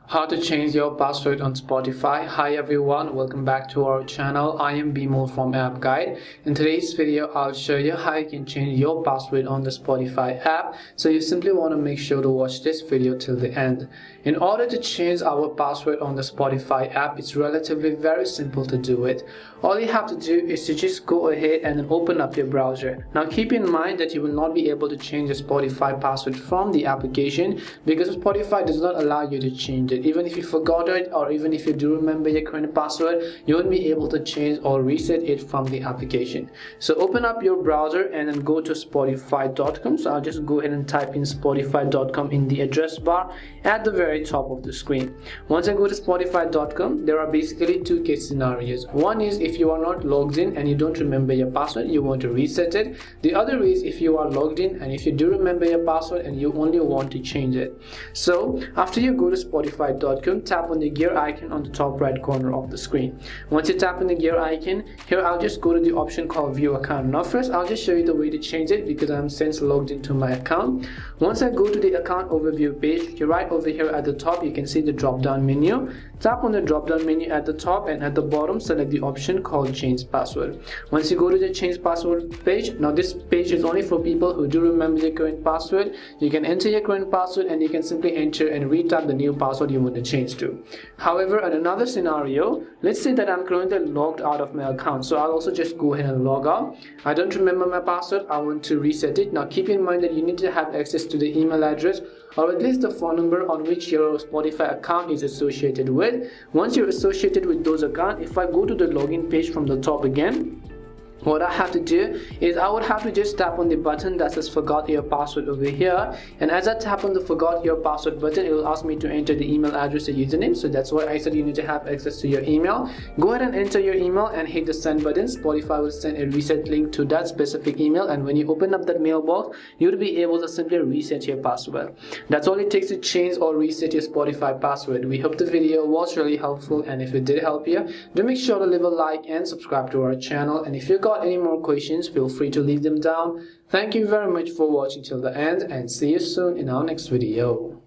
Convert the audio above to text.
How to change your password on Spotify. Hi everyone, welcome back to our channel. I am Bimal from App Guide. In today's video, I'll show you how you can change your password on the Spotify app. So you simply want to make sure to watch this video till the end. In order to change our password on the Spotify app, it's relatively very simple to do it. All you have to do is to just go ahead and then open up your browser. Now keep in mind that you will not be able to change the Spotify password from the application because Spotify does not allow you to change it. Even if you forgot it, or even if you do remember your current password, you won't be able to change or reset it from the application. So open up your browser and then go to spotify.com. So I'll just go ahead and type in spotify.com in the address bar at the very top of the screen. Once I go to spotify.com, there are basically two case scenarios. One is if you are not logged in and you don't remember your password, you want to reset it. The other is if you are logged in and if you do remember your password and you only want to change it. So after you go to spotify.com, tap on the gear icon on the top right corner of the screen. Once you tap on the gear icon, here I'll just go to the option called view account. Now first I'll just show you the way to change it because I'm since logged into my account. Once I go to the account overview page, you're right over here at the top, you can see the drop down menu. Tap on the drop down menu at the top and at the bottom select the option called change password. Once you go to the change password page, now this page is only for people who do remember their current password. You can enter your current password and you can simply enter and retype the new password you want to change to. However, in another scenario, let's say that I'm currently logged out of my account, so I'll also just go ahead and log out. I don't remember my password, I want to reset it. Now keep in mind that you need to have access to the email address or at least the phone number on which your Spotify account is associated with. Once you're associated with those accounts, if I go to the login page from the top again, what I have to do is I would have to just tap on the button that says forgot your password over here, and as I tap on the forgot your password button, it will ask me to enter the email address and username. So that's why I said you need to have access to your email. Go ahead and enter your email and hit the send button. Spotify will send a reset link to that specific email, and when you open up that mailbox, you'll be able to simply reset your password. That's all it takes to change or reset your Spotify password. We hope the video was really helpful, and if it did help you, do make sure to leave a like and subscribe to our channel. And if you got any more questions, feel free to leave them down. Thank you very much for watching till the end, and see you soon in our next video.